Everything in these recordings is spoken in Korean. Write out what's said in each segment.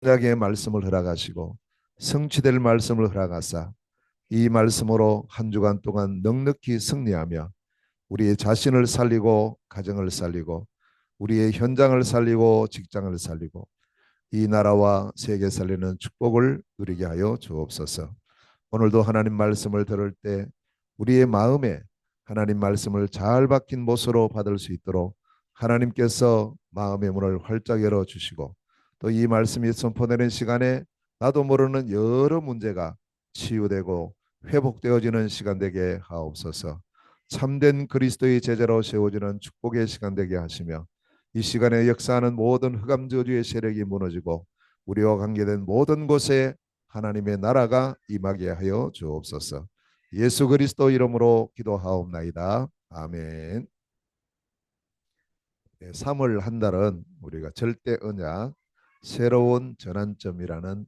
언약의 말씀을 허락하시고 성취될 말씀을 허락하사 이 말씀으로 한 주간 동안 넉넉히 승리하며 우리의 자신을 살리고 가정을 살리고 우리의 현장을 살리고 직장을 살리고 이 나라와 세계 살리는 축복을 누리게 하여 주옵소서. 오늘도 하나님 말씀을 들을 때 우리의 마음에 하나님 말씀을 잘 박힌 못으로 받을 수 있도록 하나님께서 마음의 문을 활짝 열어 주시고 또 이 말씀이 선포되는 시간에 나도 모르는 여러 문제가 치유되고 회복되어지는 시간 되게 하옵소서. 참된 그리스도의 제자로 세워지는 축복의 시간 되게 하시며 이 시간에 역사하는 모든 흑암 저주의 세력이 무너지고 우리와 관계된 모든 곳에 하나님의 나라가 임하게 하여 주옵소서. 예수 그리스도 이름으로 기도하옵나이다. 아멘. 3월 한 달은 우리가 절대 언약, 새로운 전환점이라는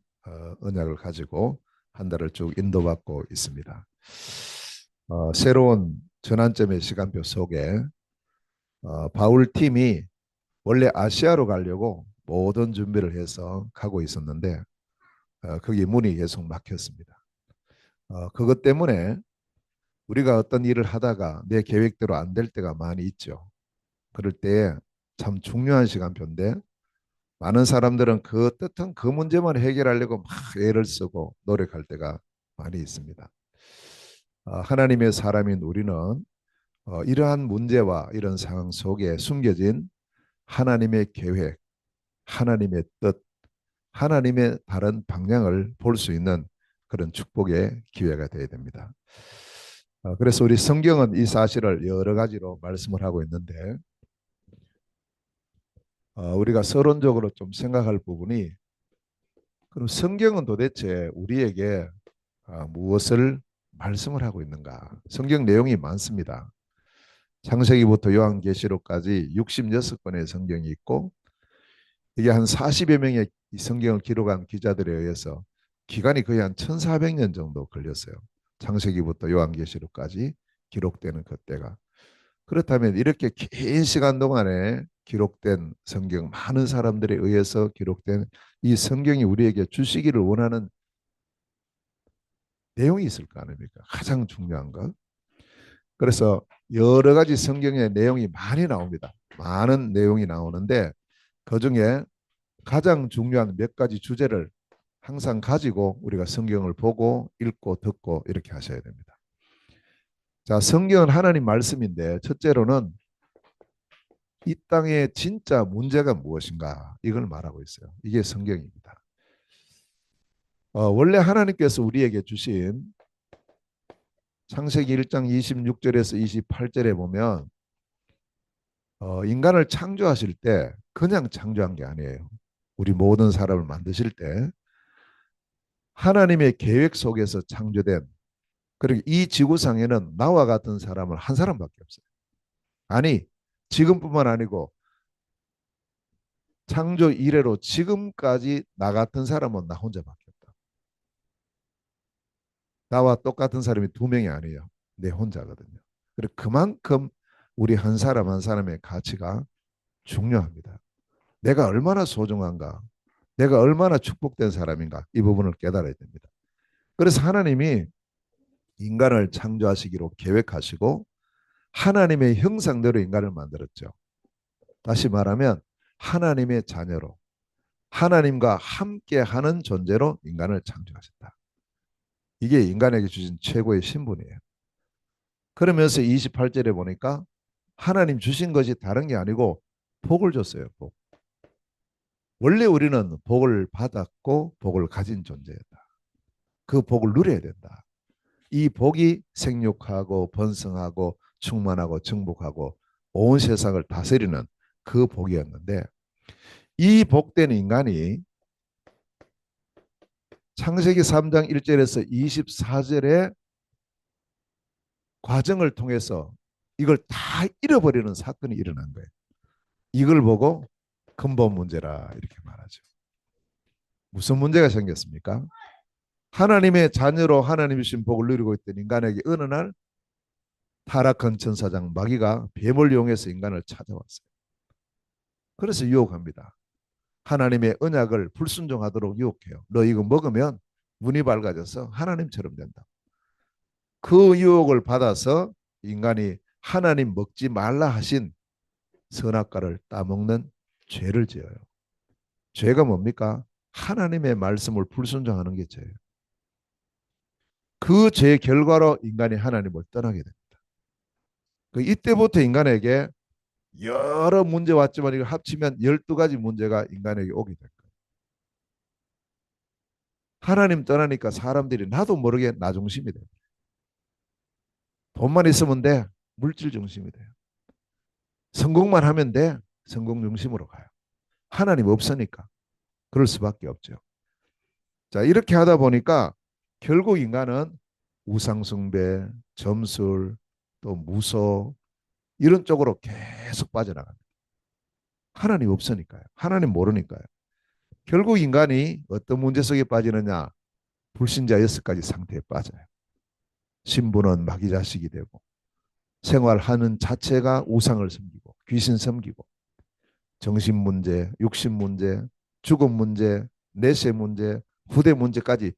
언약을 가지고 한 달을 쭉 인도받고 있습니다. 새로운 전환점의 시간표 속에 바울 팀이 원래 아시아로 가려고 모든 준비를 해서 가고 있었는데 거기 문이 계속 막혔습니다. 그것 때문에 우리가 어떤 일을 하다가 내 계획대로 안 될 때가 많이 있죠. 그럴 때 참 중요한 시간표인데 많은 사람들은 그 뜻은 그 문제만 해결하려고 막 애를 쓰고 노력할 때가 많이 있습니다. 하나님의 사람인 우리는 이러한 문제와 이런 상황 속에 숨겨진 하나님의 계획, 하나님의 뜻, 하나님의 다른 방향을 볼 수 있는 그런 축복의 기회가 되어야 됩니다. 그래서 우리 성경은 이 사실을 여러 가지로 말씀을 하고 있는데 우리가 서론적으로 좀 생각할 부분이 그럼 성경은 도대체 우리에게 무엇을 말씀을 하고 있는가? 성경 내용이 많습니다. 창세기부터 요한계시록까지 66권의 성경이 있고 이게 한 40여 명의 이 성경을 기록한 기자들에 의해서 기간이 거의 한 1400년 정도 걸렸어요. 창세기부터 요한계시록까지 기록되는 그때가. 그렇다면 이렇게 긴 시간 동안에 기록된 성경, 많은 사람들에 의해서 기록된 이 성경이 우리에게 주시기를 원하는 내용이 있을 거 아닙니까? 가장 중요한 것. 그래서 여러 가지 성경의 내용이 많이 나옵니다. 많은 내용이 나오는데 그중에 가장 중요한 몇 가지 주제를 항상 가지고 우리가 성경을 보고 읽고 듣고 이렇게 하셔야 됩니다. 자, 성경은 하나님 말씀인데 첫째로는 이 땅의 진짜 문제가 무엇인가 이걸 말하고 있어요. 이게 성경입니다. 원래 하나님께서 우리에게 주신 창세기 1장 26절에서 28절에 보면 인간을 창조하실 때 그냥 창조한 게 아니에요. 우리 모든 사람을 만드실 때 하나님의 계획 속에서 창조된 그리고 이 지구상에는 나와 같은 사람을 한 사람밖에 없어요. 아니 지금뿐만 아니고 창조 이래로 지금까지 나 같은 사람은 나 혼자밖에 없다. 나와 똑같은 사람이 두 명이 아니에요. 내 혼자거든요. 그리고 그만큼 우리 한 사람 한 사람의 가치가 중요합니다. 내가 얼마나 소중한가, 내가 얼마나 축복된 사람인가 이 부분을 깨달아야 됩니다. 그래서 하나님이 인간을 창조하시기로 계획하시고 하나님의 형상대로 인간을 만들었죠. 다시 말하면 하나님의 자녀로 하나님과 함께하는 존재로 인간을 창조하셨다. 이게 인간에게 주신 최고의 신분이에요. 그러면서 28절에 보니까 하나님 주신 것이 다른 게 아니고 복을 줬어요. 복. 원래 우리는 복을 받았고 복을 가진 존재였다. 그 복을 누려야 된다. 이 복이 생육하고 번성하고 충만하고 정복하고 온 세상을 다스리는 그 복이었는데 이 복된 인간이 창세기 3장 1절에서 24절의 과정을 통해서 이걸 다 잃어버리는 사건이 일어난 거예요. 이걸 보고 근본 문제라 이렇게 말하죠. 무슨 문제가 생겼습니까? 하나님의 자녀로 하나님 주신 복을 누리고 있던 인간에게 어느 날 타락한 천사장 마귀가 뱀을 이용해서 인간을 찾아왔어요. 그래서 유혹합니다. 하나님의 언약을 불순종하도록 유혹해요. 너 이거 먹으면 눈이 밝아져서 하나님처럼 된다. 그 유혹을 받아서 인간이 하나님 먹지 말라 하신 선악과를 따먹는 죄를 지어요. 죄가 뭡니까? 하나님의 말씀을 불순종하는 게 죄예요. 그 죄의 결과로 인간이 하나님을 떠나게 됩니다. 이때부터 인간에게 여러 문제 왔지만 이걸 합치면 12가지 문제가 인간에게 오게 될 거예요. 하나님 떠나니까 사람들이 나도 모르게 나 중심이 돼요. 돈만 있으면 돼. 물질 중심이 돼요. 성공만 하면 돼. 성공 중심으로 가요. 하나님 없으니까 그럴 수밖에 없죠. 자, 이렇게 하다 보니까 결국 인간은 우상숭배, 점술, 또 무소 이런 쪽으로 계속 빠져나갑니다. 하나님 없으니까요. 하나님 모르니까요. 결국 인간이 어떤 문제 속에 빠지느냐? 불신자 6가지 상태에 빠져요. 신부는 마귀 자식이 되고 생활하는 자체가 우상을 섬기고 귀신 섬기고 정신 문제, 육신 문제, 죽음 문제, 내세 문제, 후대 문제까지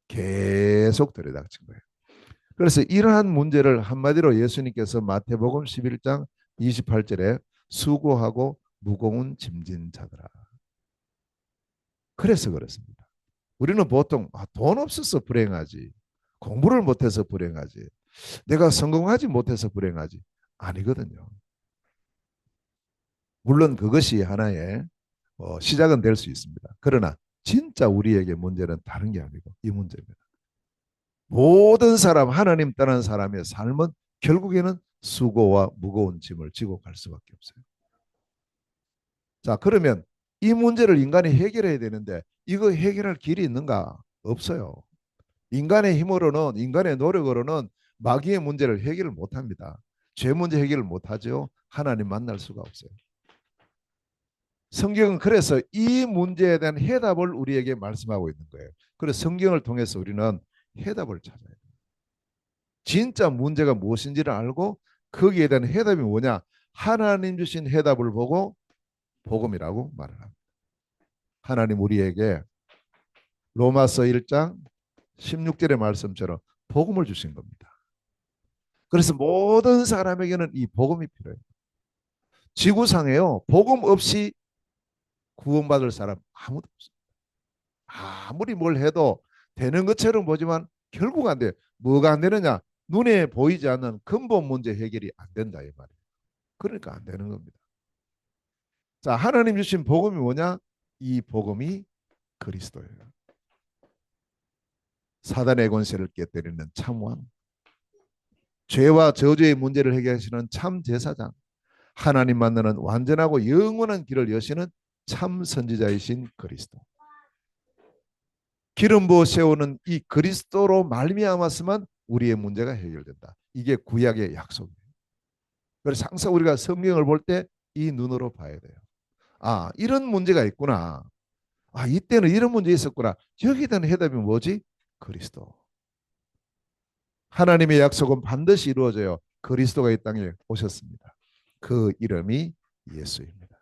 계속 들여닥친 거예요. 그래서 이러한 문제를 한마디로 예수님께서 마태복음 11장 28절에 수고하고 무거운 짐진 자들아. 그래서 그렇습니다. 우리는 보통 돈 없어서 불행하지. 공부를 못해서 불행하지. 내가 성공하지 못해서 불행하지. 아니거든요. 물론 그것이 하나의 시작은 될 수 있습니다. 그러나 진짜 우리에게 문제는 다른 게 아니고 이 문제입니다. 모든 사람, 하나님 떠난 사람의 삶은 결국에는 수고와 무거운 짐을 지고 갈 수밖에 없어요. 자, 그러면 이 문제를 인간이 해결해야 되는데 이거 해결할 길이 있는가? 없어요. 인간의 힘으로는, 인간의 노력으로는 마귀의 문제를 해결을 못합니다. 죄 문제 해결을 못하죠. 하나님 만날 수가 없어요. 성경은 그래서 이 문제에 대한 해답을 우리에게 말씀하고 있는 거예요. 그래서 성경을 통해서 우리는 해답을 찾아야 돼요. 진짜 문제가 무엇인지를 알고 거기에 대한 해답이 뭐냐? 하나님 주신 해답을 보고 복음이라고 말을 합니다. 하나님 우리에게 로마서 1장 16절의 말씀처럼 복음을 주신 겁니다. 그래서 모든 사람에게는 이 복음이 필요해요. 지구상에요. 복음 없이 구원받을 사람 아무도 없어요. 아무리 뭘 해도 되는 것처럼 보지만 결국 안 돼요. 뭐가 안 되느냐? 눈에 보이지 않는 근본 문제 해결이 안 된다 이 말이에요. 그러니까 안 되는 겁니다. 자, 하나님 주신 복음이 뭐냐? 이 복음이 그리스도예요. 사단의 권세를 깨뜨리는 참왕, 죄와 저주의 문제를 해결하시는 참 제사장, 하나님 만나는 완전하고 영원한 길을 여시는 참 선지자이신 그리스도. 기름 부어 세우는 이 그리스도로 말미암았으면 우리의 문제가 해결된다. 이게 구약의 약속이에요. 그래서 항상 우리가 성경을 볼 때 이 눈으로 봐야 돼요. 아, 이런 문제가 있구나. 아, 이때는 이런 문제 있었구나. 여기에 대한 해답이 뭐지? 그리스도. 하나님의 약속은 반드시 이루어져요. 그리스도가 이 땅에 오셨습니다. 그 이름이 예수입니다.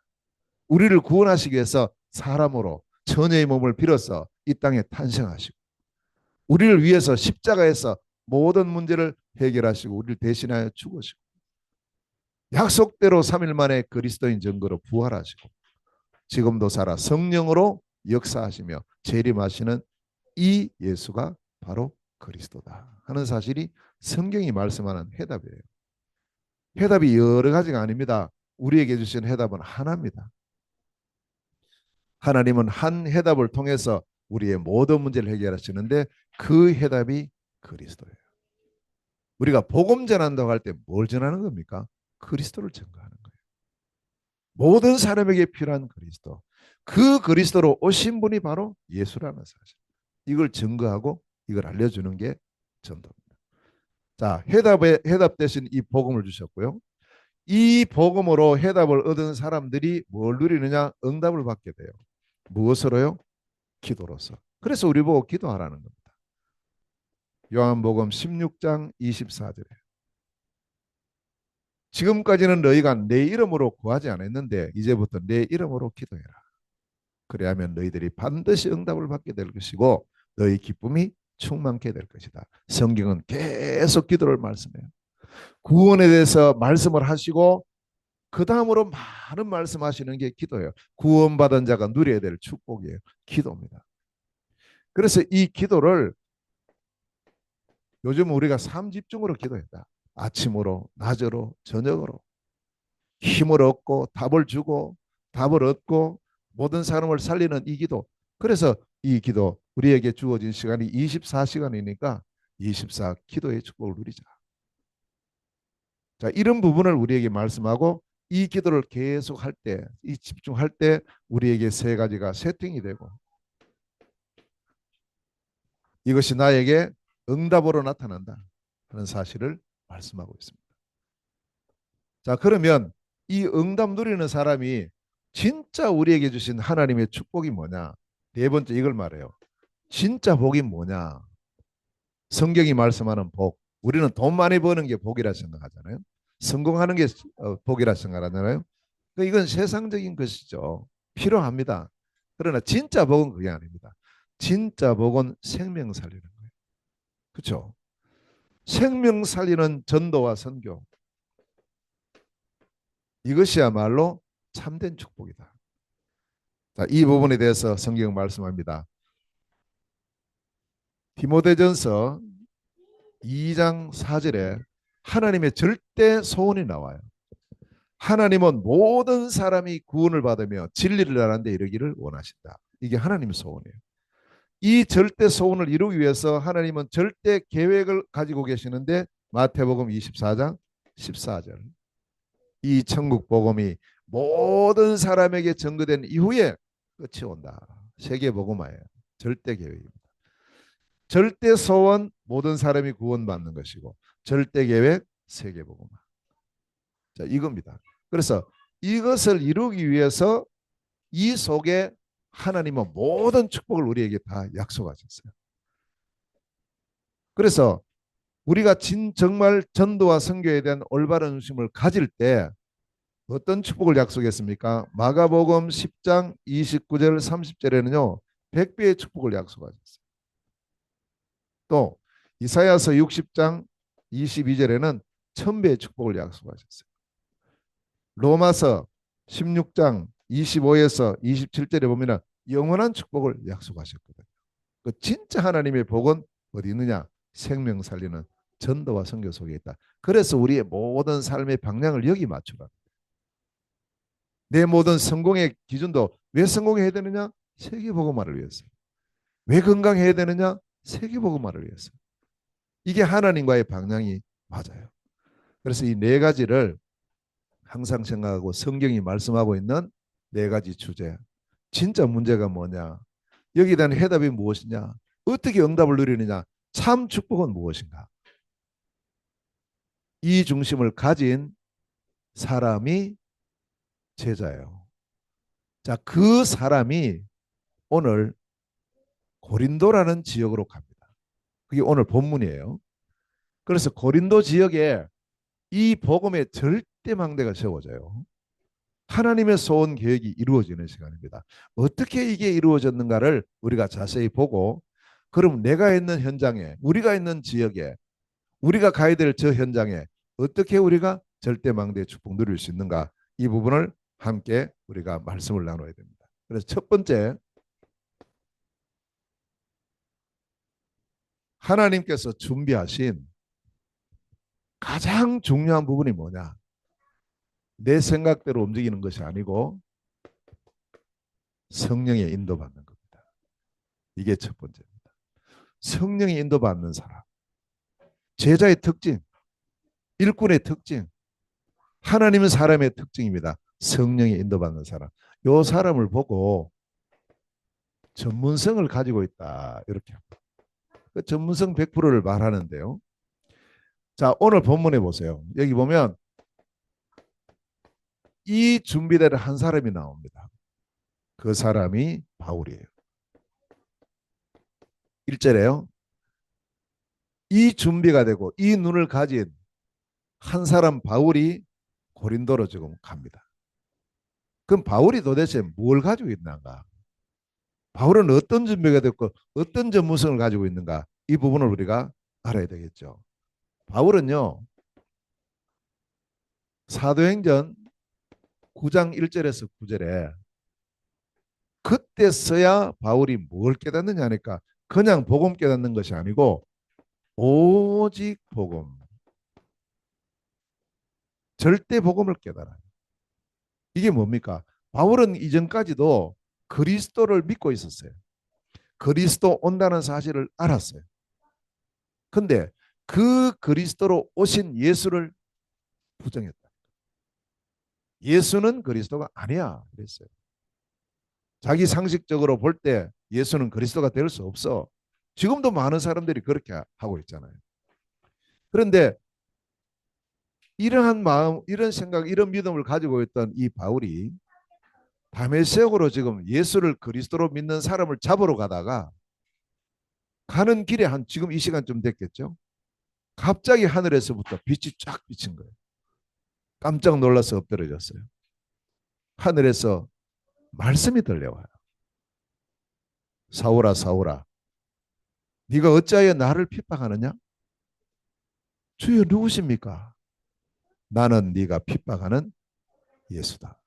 우리를 구원하시기 위해서 사람으로 처녀의 몸을 빌어서 이 땅에 탄생하시고 우리를 위해서 십자가에서 모든 문제를 해결하시고 우리를 대신하여 죽으시고 약속대로 3일 만에 그리스도인 증거로 부활하시고 지금도 살아 성령으로 역사하시며 재림하시는 이 예수가 바로 그리스도다 하는 사실이 성경이 말씀하는 해답이에요. 해답이 여러 가지가 아닙니다. 우리에게 주신 해답은 하나입니다. 하나님은 한 해답을 통해서 우리의 모든 문제를 해결하시는데 그 해답이 그리스도예요. 우리가 복음 전한다고 할 때 뭘 전하는 겁니까? 그리스도를 증거하는 거예요. 모든 사람에게 필요한 그리스도. 그 그리스도로 오신 분이 바로 예수라는 사실. 이걸 증거하고 이걸 알려주는 게 전도입니다. 자, 해답 대신 이 복음을 주셨고요. 이 복음으로 해답을 얻은 사람들이 뭘 누리느냐? 응답을 받게 돼요. 무엇으로요? 기도로서. 그래서 우리 보고 기도하라는 겁니다. 요한복음 16장 24절에 지금까지는 너희가 내 이름으로 구하지 않았는데 이제부터 내 이름으로 기도해라. 그래야면 너희들이 반드시 응답을 받게 될 것이고 너희 기쁨이 충만케 될 것이다. 성경은 계속 기도를 말씀해요. 구원에 대해서 말씀을 하시고 그 다음으로 많은 말씀하시는 게 기도예요. 구원받은 자가 누려야 될 축복이에요. 기도입니다. 그래서 이 기도를 요즘 우리가 삼집중으로 기도했다. 아침으로, 낮으로, 저녁으로 힘을 얻고 답을 주고 답을 얻고 모든 사람을 살리는 이 기도. 그래서 이 기도 우리에게 주어진 시간이 24시간이니까 24 기도의 축복을 누리자. 자, 이런 부분을 우리에게 말씀하고 이 기도를 계속 할 때, 이 집중할 때 우리에게 세 가지가 세팅이 되고 이것이 나에게 응답으로 나타난다 하는 사실을 말씀하고 있습니다. 자, 그러면 이 응답 누리는 사람이 진짜 우리에게 주신 하나님의 축복이 뭐냐? 네 번째 이걸 말해요. 진짜 복이 뭐냐? 성경이 말씀하는 복. 우리는 돈 많이 버는 게 복이라 생각하잖아요. 성공하는 게 복이라 생각하잖아요. 이건 세상적인 것이죠. 필요합니다. 그러나 진짜 복은 그게 아닙니다. 진짜 복은 생명 살리는 거예요. 그렇죠? 생명 살리는 전도와 선교. 이것이야말로 참된 축복이다. 자, 이 부분에 대해서 성경 말씀합니다. 디모데전서 2장 4절에 하나님의 절대 소원이 나와요. 하나님은 모든 사람이 구원을 받으며 진리를 알는 데 이르기를 원하신다. 이게 하나님의 소원이에요. 이 절대 소원을 이루기 위해서 하나님은 절대 계획을 가지고 계시는데 마태복음 24장 14절 이 천국 복음이 모든 사람에게 전거된 이후에 끝이 온다. 세계 복음화예요. 절대 계획입니다. 절대 소원 모든 사람이 구원받는 것이고 절대 계획 세계 복음화. 자, 이겁니다. 그래서 이것을 이루기 위해서 이 속에 하나님은 모든 축복을 우리에게 다 약속하셨어요. 그래서 우리가 정말 전도와 선교에 대한 올바른 중심을 가질 때 어떤 축복을 약속했습니까? 마가복음 10장 29절 30절에는요. 100배의 축복을 약속하셨어요. 또 이사야서 60장 22절에는 1000배의 축복을 약속하셨어요. 로마서 16장 25에서 27절에 보면 영원한 축복을 약속하셨거든요. 그 진짜 하나님의 복은 어디 있느냐? 생명 살리는 전도와 선교 속에 있다. 그래서 우리의 모든 삶의 방향을 여기 맞추라. 내 모든 성공의 기준도 왜 성공해야 되느냐? 세계복음화를 위해서. 왜 건강해야 되느냐? 세계복음화를 위해서. 이게 하나님과의 방향이 맞아요. 그래서 이 네 가지를 항상 생각하고 성경이 말씀하고 있는 네 가지 주제. 진짜 문제가 뭐냐? 여기에 대한 해답이 무엇이냐? 어떻게 응답을 누리느냐? 참 축복은 무엇인가? 이 중심을 가진 사람이 제자예요. 자, 그 사람이 오늘 고린도라는 지역으로 갑니다. 그게 오늘 본문이에요. 그래서 고린도 지역에 이 복음의 절대망대가 세워져요. 하나님의 소원 계획이 이루어지는 시간입니다. 어떻게 이게 이루어졌는가를 우리가 자세히 보고 그럼 내가 있는 현장에 우리가 있는 지역에 우리가 가야 될 저 현장에 어떻게 우리가 절대망대의 축복 누릴 수 있는가 이 부분을 함께 우리가 말씀을 나눠야 됩니다. 그래서 첫 번째 하나님께서 준비하신 가장 중요한 부분이 뭐냐? 내 생각대로 움직이는 것이 아니고 성령의 인도받는 겁니다. 이게 첫 번째입니다. 성령의 인도받는 사람. 제자의 특징, 일꾼의 특징, 하나님은 사람의 특징입니다. 성령의 인도받는 사람. 이 사람을 보고 전문성을 가지고 있다. 이렇게 그 전문성 100%를 말하는데요. 자, 오늘 본문에 보세요. 여기 보면 이 준비된 한 사람이 나옵니다. 그 사람이 바울이에요. 1절에요. 이 준비가 되고 이 눈을 가진 한 사람 바울이 고린도로 지금 갑니다. 그럼 바울이 도대체 뭘 가지고 있는가? 바울은 어떤 준비가 됐고 어떤 전문성을 가지고 있는가, 이 부분을 우리가 알아야 되겠죠. 바울은요, 사도행전 9장 1절에서 9절에 그때서야 바울이 뭘 깨닫느냐 하니까 그냥 복음 깨닫는 것이 아니고 오직 복음, 절대 복음을 깨달아요. 이게 뭡니까? 바울은 이전까지도 그리스도를 믿고 있었어요. 그리스도 온다는 사실을 알았어요. 근데 그 그리스도로 오신 예수를 부정했다. 예수는 그리스도가 아니야 그랬어요. 자기 상식적으로 볼 때 예수는 그리스도가 될 수 없어. 지금도 많은 사람들이 그렇게 하고 있잖아요. 그런데 이러한 마음, 이런 생각, 이런 믿음을 가지고 있던 이 바울이 다메섹으로 지금 예수를 그리스도로 믿는 사람을 잡으러 가다가 가는 길에 한 지금 이 시간쯤 됐겠죠. 갑자기 하늘에서부터 빛이 쫙 비친 거예요. 깜짝 놀라서 엎드려졌어요. 하늘에서 말씀이 들려와요. 사울아 사울아 네가 어찌하여 나를 핍박하느냐? 주여 누구십니까? 나는 네가 핍박하는 예수다.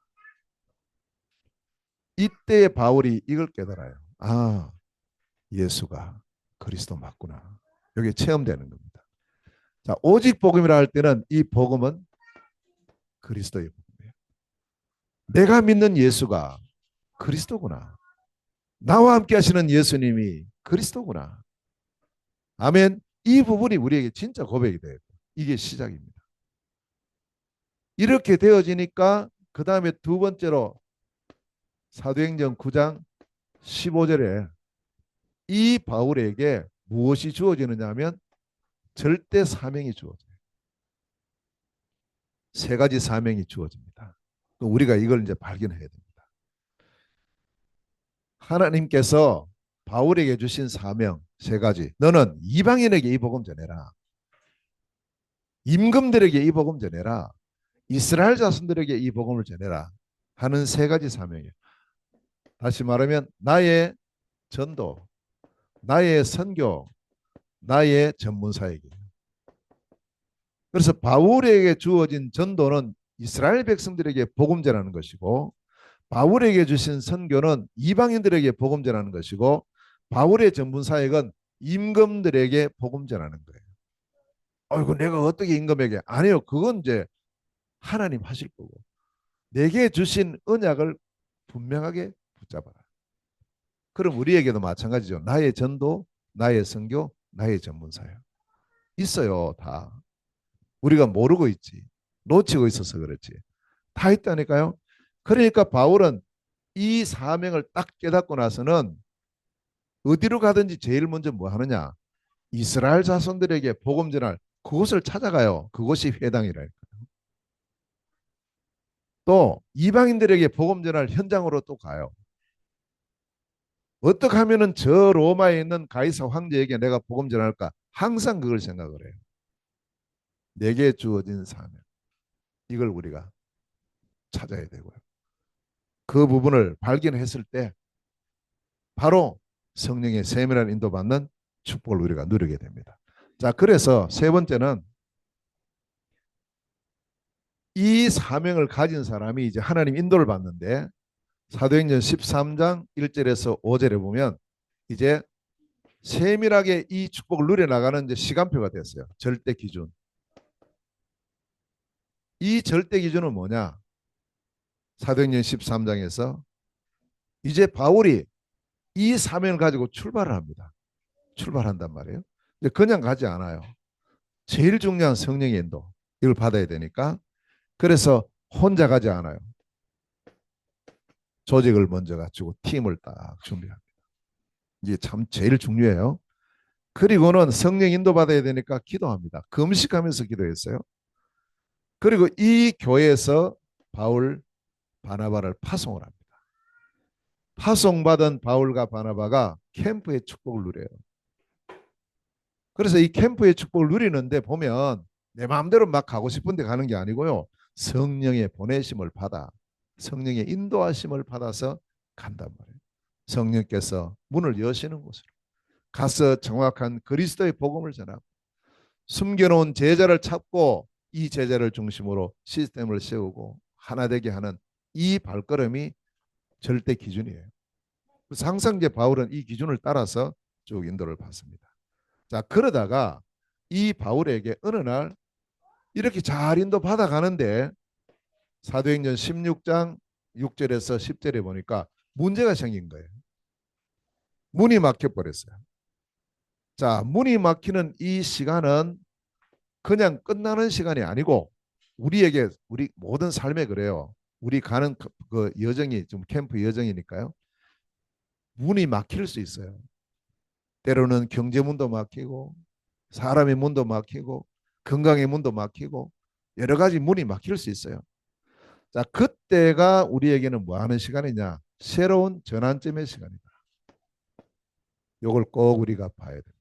이때 바울이 이걸 깨달아요. 아, 예수가 그리스도 맞구나. 여기 체험되는 겁니다. 자, 오직 복음이라 할 때는 이 복음은 그리스도의 복음이에요. 내가 믿는 예수가 그리스도구나. 나와 함께 하시는 예수님이 그리스도구나. 아멘. 이 부분이 우리에게 진짜 고백이 돼요. 이게 시작입니다. 이렇게 되어지니까 그 다음에 두 번째로 사도행전 9장 15절에 이 바울에게 무엇이 주어지느냐 하면 절대 사명이 주어져요. 세 가지 사명이 주어집니다. 우리가 이걸 이제 발견해야 됩니다. 하나님께서 바울에게 주신 사명 세 가지. 너는 이방인에게 이 복음 전해라. 임금들에게 이 복음 전해라. 이스라엘 자손들에게 이 복음을 전해라. 하는 세 가지 사명이에요. 다시 말하면 나의 전도, 나의 선교, 나의 전문사역이에요. 그래서 바울에게 주어진 전도는 이스라엘 백성들에게 복음 전하는 것이고 바울에게 주신 선교는 이방인들에게 복음 전하는 것이고 바울의 전문 사역은 임금들에게 복음 전하는 거예요. 아이고 내가 어떻게 임금에게? 아니요. 그건 이제 하나님 하실 거고 내게 주신 언약을 분명하게 붙잡아라. 그럼 우리에게도 마찬가지죠. 나의 전도, 나의 선교, 나의 전문 사역 있어요. 다. 우리가 모르고 있지. 놓치고 있어서 그렇지. 다 있다니까요. 그러니까 바울은 이 사명을 딱 깨닫고 나서는 어디로 가든지 제일 먼저 뭐 하느냐? 이스라엘 자손들에게 복음 전할 그곳을 찾아가요. 그곳이 회당이랄까. 또 이방인들에게 복음 전할 현장으로 또 가요. 어떻게 하면은 저 로마에 있는 가이사 황제에게 내가 복음 전할까? 항상 그걸 생각을 해요. 내게 주어진 사명. 이걸 우리가 찾아야 되고요. 그 부분을 발견했을 때 바로 성령의 세밀한 인도받는 축복을 우리가 누리게 됩니다. 자, 그래서 세 번째는 이 사명을 가진 사람이 이제 하나님 인도를 받는데 사도행전 13장 1절에서 5절에 보면 이제 세밀하게 이 축복을 누려나가는 이제 시간표가 됐어요. 절대 기준. 이 절대 기준은 뭐냐? 사도행전 13장에서 이제 바울이 이 사명을 가지고 출발을 합니다. 출발한단 말이에요. 근데 그냥 가지 않아요. 제일 중요한 성령의 인도. 이걸 받아야 되니까. 그래서 혼자 가지 않아요. 조직을 먼저 갖추고 팀을 딱 준비합니다. 이게 참 제일 중요해요. 그리고는 성령 인도 받아야 되니까 기도합니다. 금식하면서 기도했어요. 그리고 이 교회에서 바울, 바나바를 파송을 합니다. 파송받은 바울과 바나바가 캠프의 축복을 누려요. 그래서 이 캠프의 축복을 누리는데 보면 내 마음대로 막 가고 싶은데 가는 게 아니고요. 성령의 보내심을 받아 성령의 인도하심을 받아서 간단 말이에요. 성령께서 문을 여시는 곳으로 가서 정확한 그리스도의 복음을 전하고 숨겨놓은 제자를 찾고 이 제자를 중심으로 시스템을 세우고 하나 되게 하는 이 발걸음이 절대 기준이에요. 그래서 항상 이제 바울은 이 기준을 따라서 쭉 인도를 받습니다. 자, 그러다가 이 바울에게 어느 날 이렇게 잘 인도 받아가는데 사도행전 16장 6절에서 10절에 보니까 문제가 생긴 거예요. 문이 막혀버렸어요. 자, 문이 막히는 이 시간은 그냥 끝나는 시간이 아니고 우리에게 우리 모든 삶에 그래요. 우리 가는 그 여정이 좀 캠프 여정이니까요. 문이 막힐 수 있어요. 때로는 경제 문도 막히고 사람의 문도 막히고 건강의 문도 막히고 여러 가지 문이 막힐 수 있어요. 자, 그때가 우리에게는 뭐 하는 시간이냐? 새로운 전환점의 시간이다. 이걸 꼭 우리가 봐야 됩니다.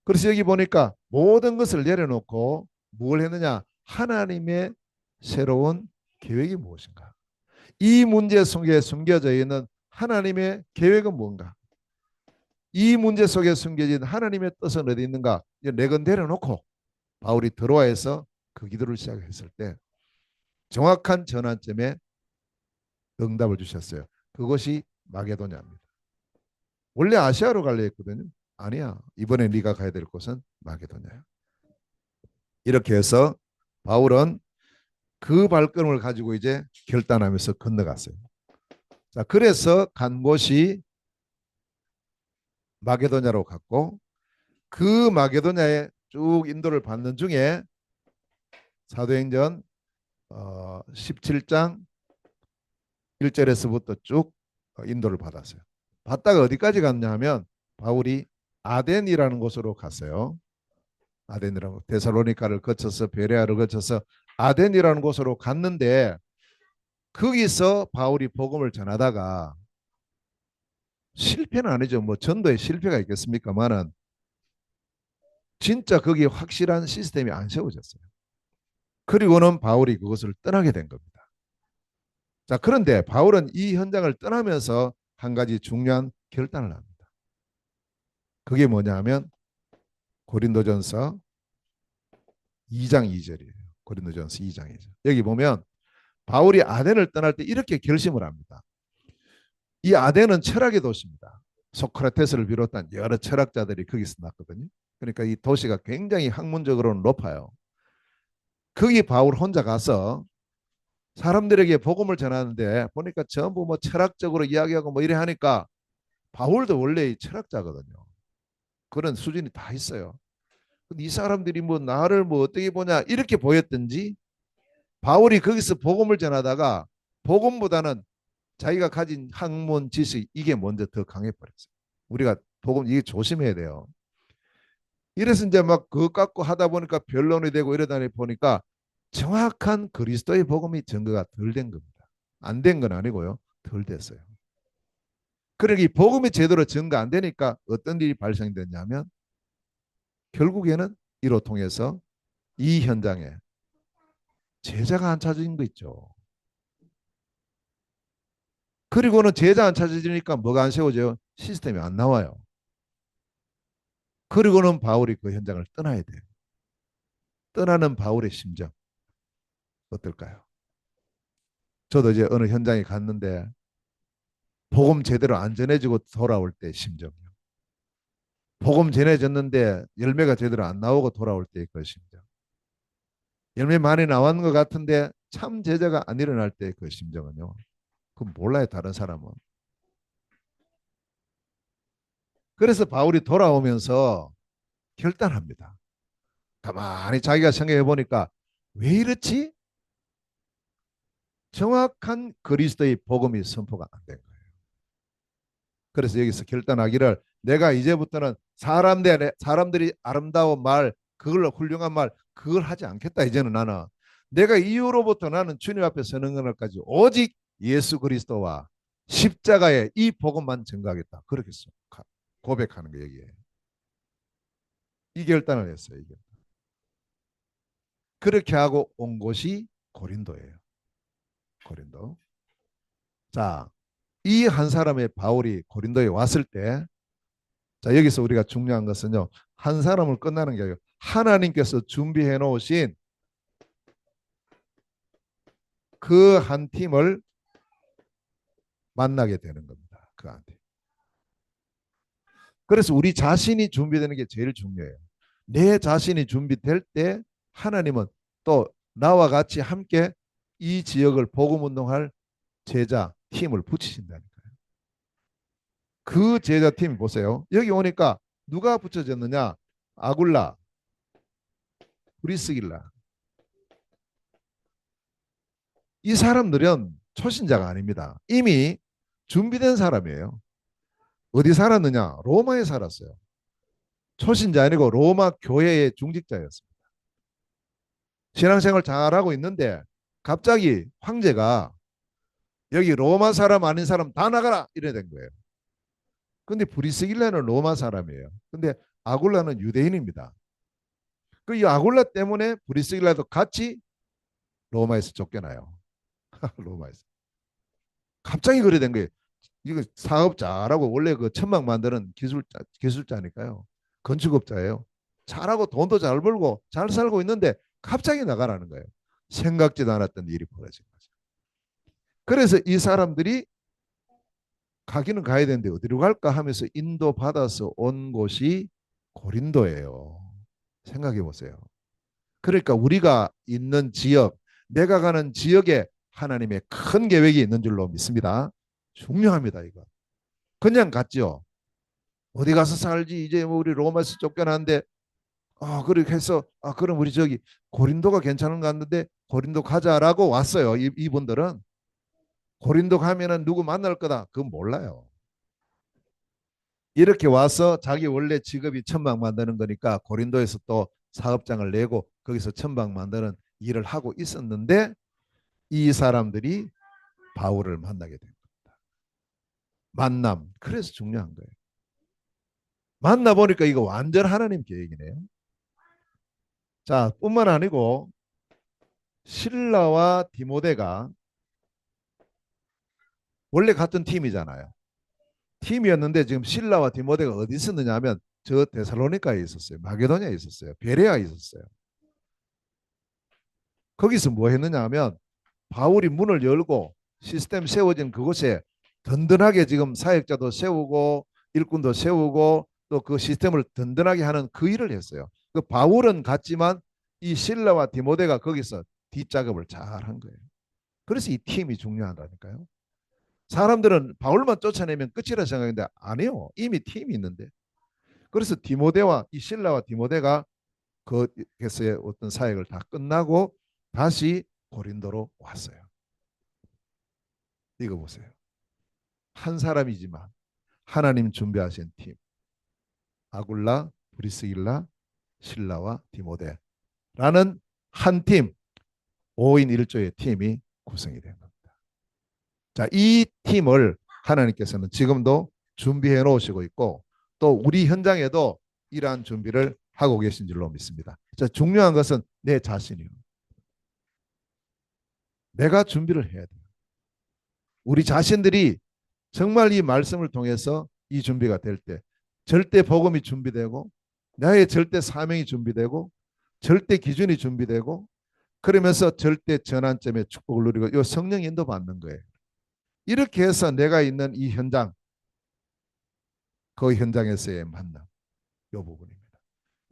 그래서 여기 보니까 모든 것을 내려놓고 뭘 했느냐? 하나님의 새로운 계획이 무엇인가? 이 문제 속에 숨겨져 있는 하나님의 계획은 뭔가? 이 문제 속에 숨겨진 하나님의 뜻은 어디 있는가? 내건 내려놓고 바울이 들어와서 그 기도를 시작했을 때 정확한 전환점에 응답을 주셨어요. 그것이 마게도냐입니다. 원래 아시아로 가려 했거든요. 아니야. 이번에 네가 가야 될 곳은 마게도냐야. 이렇게 해서 바울은 그 발걸음을 가지고 이제 결단하면서 건너갔어요. 자, 그래서 간 곳이 마게도냐로 갔고 그 마게도냐에 쭉 인도를 받는 중에 사도행전 17장 1절에서부터 쭉 인도를 받았어요. 받다가 어디까지 갔냐 하면 바울이 아덴이라는 곳으로 갔어요. 아덴이라고 데살로니카를 거쳐서 베레아를 거쳐서 아덴이라는 곳으로 갔는데 거기서 바울이 복음을 전하다가 실패는 아니죠. 뭐 전도에 실패가 있겠습니까만은 진짜 거기에 확실한 시스템이 안 세워졌어요. 그리고는 바울이 그것을 떠나게 된 겁니다. 자, 그런데 바울은 이 현장을 떠나면서 한 가지 중요한 결단을 합니다. 그게 뭐냐 하면 고린도전서 2장 2절이에요. 고린도전서 2장 2절. 여기 보면 바울이 아덴을 떠날 때 이렇게 결심을 합니다. 이 아덴은 철학의 도시입니다. 소크라테스를 비롯한 여러 철학자들이 거기서 났거든요. 그러니까 이 도시가 굉장히 학문적으로는 높아요. 거기 바울 혼자 가서 사람들에게 복음을 전하는데 보니까 전부 뭐 철학적으로 이야기하고 뭐 이래 하니까 바울도 원래 철학자거든요. 그런 수준이 다 있어요. 이 사람들이 뭐 나를 뭐 어떻게 보냐 이렇게 보였든지 바울이 거기서 복음을 전하다가 복음보다는 자기가 가진 학문 지식 이게 먼저 더 강해버렸어요. 우리가 복음 이게 조심해야 돼요. 이래서 이제 막 그거 갖고 하다 보니까 변론이 되고 이러다 보니까 정확한 그리스도의 복음이 증거가 덜 된 겁니다. 안 된 건 아니고요. 덜 됐어요. 그러니까 이 복음이 제대로 증거 안 되니까 어떤 일이 발생됐냐면 결국에는 이로 통해서 이 현장에 제자가 안 찾아진 거 있죠. 그리고는 제자 안 찾아지니까 뭐가 안 세워져요? 시스템이 안 나와요. 그리고는 바울이 그 현장을 떠나야 돼요. 떠나는 바울의 심정 어떨까요? 저도 이제 어느 현장에 갔는데 복음 제대로 안 전해지고 돌아올 때 심정이요. 복음 전해졌는데 열매가 제대로 안 나오고 돌아올 때 그 심정. 열매 많이 나왔는 것 같은데 참 제자가 안 일어날 때 그 심정은요. 그건 몰라요 다른 사람은. 그래서 바울이 돌아오면서 결단합니다. 가만히 자기가 생각해 보니까 왜 이렇지? 정확한 그리스도의 복음이 선포가 안 된 거예요. 그래서 여기서 결단하기를 내가 이제부터는 사람들이 아름다운 말, 그걸 훌륭한 말, 그걸 하지 않겠다. 이제는 나는 내가 이후로부터 나는 주님 앞에 서는 날까지 오직 예수 그리스도와 십자가의 이 복음만 증거하겠다. 그렇게 고백하는 거 여기에. 이 결단을 했어요. 이게. 그렇게 하고 온 곳이 고린도예요. 고린도. 자, 이 한 사람의 바울이 고린도에 왔을 때, 자, 여기서 우리가 중요한 것은요, 한 사람을 끝나는 게 아니고 하나님께서 준비해 놓으신 그 한 팀을 만나게 되는 겁니다. 그 한 팀. 그래서 우리 자신이 준비되는 게 제일 중요해요. 내 자신이 준비될 때 하나님은 또 나와 같이 함께 이 지역을 복음 운동할 제자 팀을 붙이신다니까요. 그 제자 팀 보세요. 여기 오니까 누가 붙여졌느냐? 아굴라, 브리스길라. 이 사람들은 초신자가 아닙니다. 이미 준비된 사람이에요. 어디 살았느냐? 로마에 살았어요. 초신자 아니고 로마 교회의 중직자였습니다. 신앙생활 잘하고 있는데 갑자기 황제가 여기 로마 사람 아닌 사람 다 나가라 이래 된 거예요. 근데 브리스길라는 로마 사람이에요. 근데 아굴라는 유대인입니다. 그 이 아굴라 때문에 브리스길라도 같이 로마에서 쫓겨나요. 로마에서. 갑자기 그래 된 거예요. 이거 사업자라고 원래 그 천막 만드는 기술자니까요. 건축업자예요. 잘하고 돈도 잘 벌고 잘 살고 있는데 갑자기 나가라는 거예요. 생각지도 않았던 일이 벌어진 거죠. 그래서 이 사람들이 가기는 가야 되는데 어디로 갈까 하면서 인도받아서 온 곳이 고린도예요. 생각해 보세요. 그러니까 우리가 있는 지역, 내가 가는 지역에 하나님의 큰 계획이 있는 줄로 믿습니다. 중요합니다, 이거. 그냥 갔죠. 어디 가서 살지? 이제 뭐 우리 로마에서 쫓겨났는데, 그렇게 해서, 그럼 우리 저기 고린도가 괜찮은 것 같는데, 고린도 가자라고 왔어요. 이분들은. 고린도 가면은 누구 만날 거다. 그건 몰라요. 이렇게 와서 자기 원래 직업이 천막 만드는 거니까 고린도에서 또 사업장을 내고 거기서 천막 만드는 일을 하고 있었는데 이 사람들이 바울을 만나게 된 겁니다. 만남. 그래서 중요한 거예요. 만나보니까 이거 완전 하나님 계획이네요. 자, 뿐만 아니고 실라와 디모데가 원래 같은 팀이잖아요. 팀이었는데 지금 실라와 디모데가 어디 있었느냐 하면 저 데살로니카에 있었어요. 마게도냐에 있었어요. 베레아에 있었어요. 거기서 뭐 했느냐 하면 바울이 문을 열고 시스템 세워진 그곳에 든든하게 지금 사역자도 세우고 일꾼도 세우고 또 그 시스템을 든든하게 하는 그 일을 했어요. 그 바울은 갔지만 이 실라와 디모데가 거기서 뒷작업을 잘 한 거예요. 그래서 이 팀이 중요하다니까요. 사람들은 바울만 쫓아내면 끝이라 생각했는데 아니요. 이미 팀이 있는데. 그래서 디모데와 이 실라와 디모데가 그에서의 어떤 사역을 다 끝나고 다시 고린도로 왔어요. 이거 보세요. 한 사람이지만 하나님 준비하신 팀. 아굴라, 브리스길라, 실라와 디모데라는 한 팀, 5인 1조의 팀이 구성이 된 겁니다. 자, 이 팀을 하나님께서는 지금도 준비해 놓으시고 있고 또 우리 현장에도 이러한 준비를 하고 계신 줄로 믿습니다. 자, 중요한 것은 내 자신이요. 내가 준비를 해야 돼요. 우리 자신들이 정말 이 말씀을 통해서 이 준비가 될 때 절대 복음이 준비되고 나의 절대 사명이 준비되고 절대 기준이 준비되고 그러면서 절대 전환점의 축복을 누리고 이 성령 인도 받는 거예요. 이렇게 해서 내가 있는 이 현장 그 현장에서의 만남 이 부분입니다.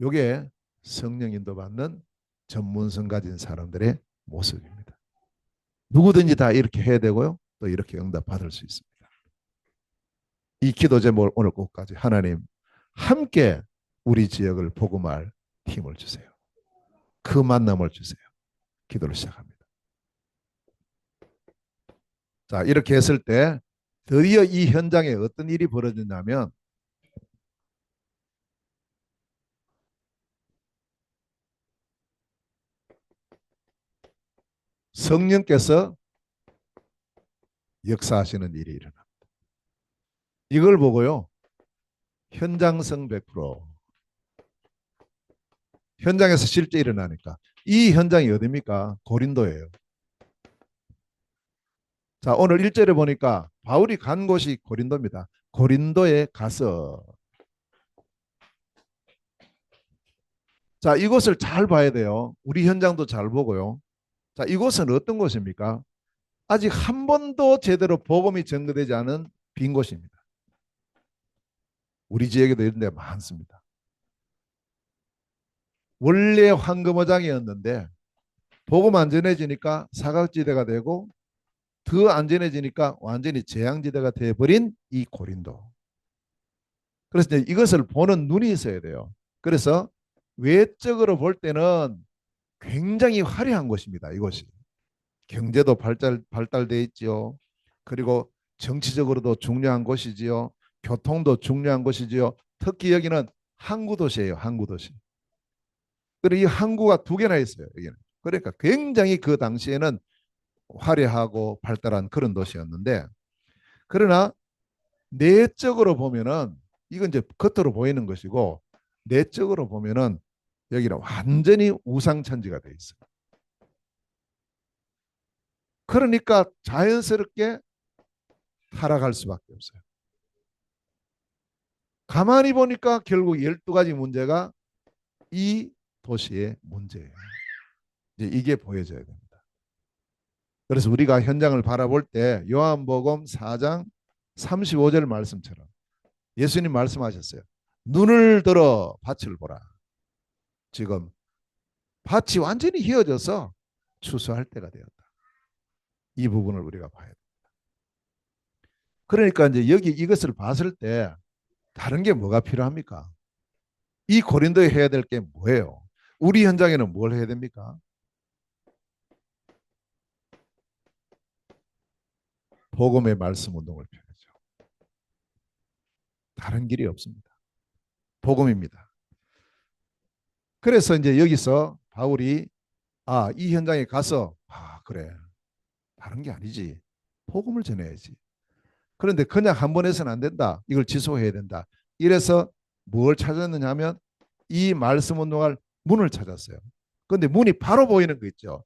이게 성령 인도 받는 전문성 가진 사람들의 모습입니다. 누구든지 다 이렇게 해야 되고요. 또 이렇게 응답 받을 수 있습니다. 이 기도 제목 오늘 꼭까지 하나님 함께 우리 지역을 복음할 힘을 주세요. 그 만남을 주세요. 기도를 시작합니다. 자, 이렇게 했을 때 드디어 이 현장에 어떤 일이 벌어졌냐면 성령께서 역사하시는 일이 일어납니다. 이걸 보고요. 현장성 100%. 현장에서 실제 일어나니까. 이 현장이 어디입니까? 고린도예요. 자, 오늘 1절에 보니까 바울이 간 곳이 고린도입니다. 고린도에 가서, 자, 이곳을 잘 봐야 돼요. 우리 현장도 잘 보고요. 자, 이곳은 어떤 곳입니까? 아직 한 번도 제대로 복음이 전거되지 않은 빈 곳입니다. 우리 지역에도 이런 데 많습니다. 원래 황금어장이었는데 복음 안 전해지니까 사각지대가 되고 더 안전해지니까 완전히 재앙지대가 되어버린 이 고린도. 그래서 이제 이것을 보는 눈이 있어야 돼요. 그래서 외적으로 볼 때는 굉장히 화려한 곳입니다. 이곳이. 경제도 발달돼 있지요. 그리고 정치적으로도 중요한 곳이지요. 교통도 중요한 곳이지요. 특히 여기는 항구 도시예요. 항구 도시. 그리고 이 항구가 두 개나 있어요. 여기는. 그러니까 굉장히 그 당시에는 화려하고 발달한 그런 도시였는데, 그러나 내적으로 보면은 이건 이제 겉으로 보이는 것이고, 내적으로 보면은 여기는 완전히 우상천지가 돼 있어요. 그러니까 자연스럽게 타락할 수밖에 없어요. 가만히 보니까 결국 12가지 문제가 이 도시의 문제예요. 이제 이게 보여져야 됩니다. 그래서 우리가 현장을 바라볼 때 요한복음 4장 35절 말씀처럼 예수님 말씀하셨어요. 눈을 들어 밭을 보라. 지금 밭이 완전히 휘어져서 추수할 때가 되었다. 이 부분을 우리가 봐야 돼. 그러니까 이제 여기 이것을 봤을 때 다른 게 뭐가 필요합니까? 이 고린도에 해야 될 게 뭐예요? 우리 현장에는 뭘 해야 됩니까? 복음의 말씀 운동을 펴야죠. 다른 길이 없습니다. 복음입니다. 그래서 이제 여기서 바울이 이 현장에 가서 그래. 다른 게 아니지. 복음을 전해야지. 그런데 그냥 한 번 해서는 안 된다. 이걸 지속해야 된다. 이래서 뭘 찾았느냐 하면 이 말씀 운동할 문을 찾았어요. 그런데 문이 바로 보이는 거 있죠.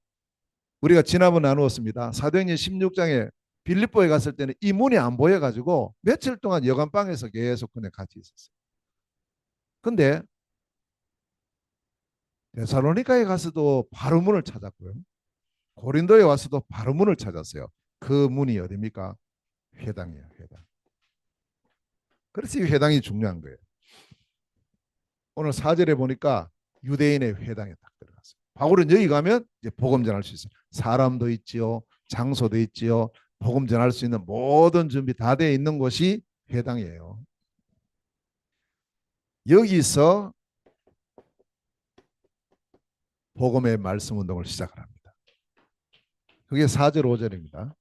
우리가 지난번 나누었습니다. 사도행전 16장에 빌립보에 갔을 때는 이 문이 안 보여가지고 며칠 동안 여관방에서 계속 그냥 같이 있었어요. 근데 데살로니가에 가서도 바로 문을 찾았고요. 고린도에 와서도 바로 문을 찾았어요. 그 문이 어디입니까? 회당이에요. 회당. 그래서 이 회당이 중요한 거예요. 오늘 4절에 보니까 유대인의 회당에 딱 들어갔어요. 바울은 여기 가면 이제 복음 전할 수 있어요. 사람도 있지요. 장소도 있지요. 복음 전할 수 있는 모든 준비 다 되어 있는 곳이 회당이에요. 여기서 복음의 말씀 운동을 시작을 합니다. 그게 4절 5절입니다.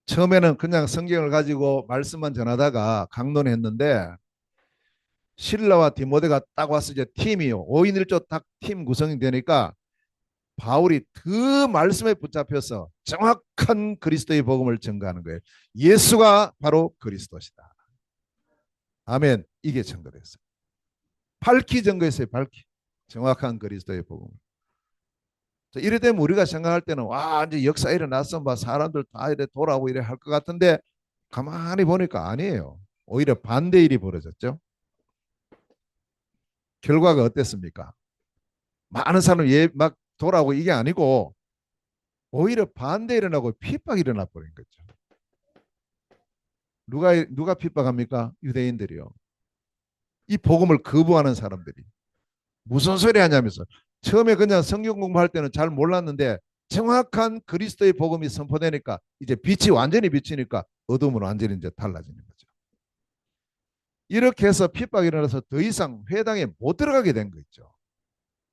처음에는 그냥 성경을 가지고 말씀만 전하다가 강론했는데 실라와 디모데가 딱 와서 이제 팀이요. 5인 1조 딱 팀 구성이 되니까 바울이 그 말씀에 붙잡혀서 정확한 그리스도의 복음을 전가하는 거예요. 예수가 바로 그리스도시다. 아멘. 이게 전거됐어요. 밝히 전거했어요. 밝히. 정확한 그리스도의 복음. 이래 되면 우리가 생각할 때는 이제 역사 일어났어. 막 사람들 다 이래 돌아오고 이래 할 것 같은데 가만히 보니까 아니에요. 오히려 반대 일이 벌어졌죠. 결과가 어땠습니까? 많은 사람이 막 돌아오고 이게 아니고 오히려 반대 일어나고 핍박이 일어나 버린 거죠. 누가 핍박합니까? 유대인들이요. 이 복음을 거부하는 사람들이. 무슨 소리 하냐면서 처음에 그냥 성경 공부할 때는 잘 몰랐는데 정확한 그리스도의 복음이 선포되니까 이제 빛이 완전히 비치니까 어둠은 완전히 이제 달라지는 거죠. 이렇게 해서 핍박이 일어나서 더 이상 회당에 못 들어가게 된 거 있죠.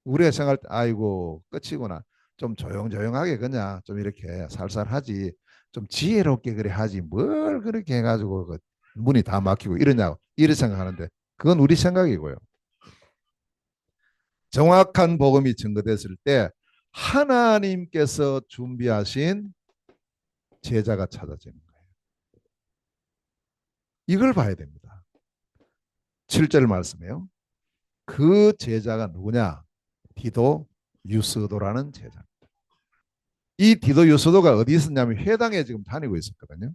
우리가 생각할 때 아이고 끝이구나. 좀 조용조용하게 그냥 좀 이렇게 살살하지. 좀 지혜롭게 그래 하지. 뭘 그렇게 해가지고 그 문이 다 막히고 이러냐고 이렇게 생각하는데 그건 우리 생각이고요. 정확한 복음이 증거됐을 때 하나님께서 준비하신 제자가 찾아지는 거예요. 이걸 봐야 됩니다. 7절 말씀이에요. 그 제자가 누구냐? 디도 유스도라는 제자입니다. 이 디도 유스도가 어디 있었냐면 회당에 지금 다니고 있었거든요.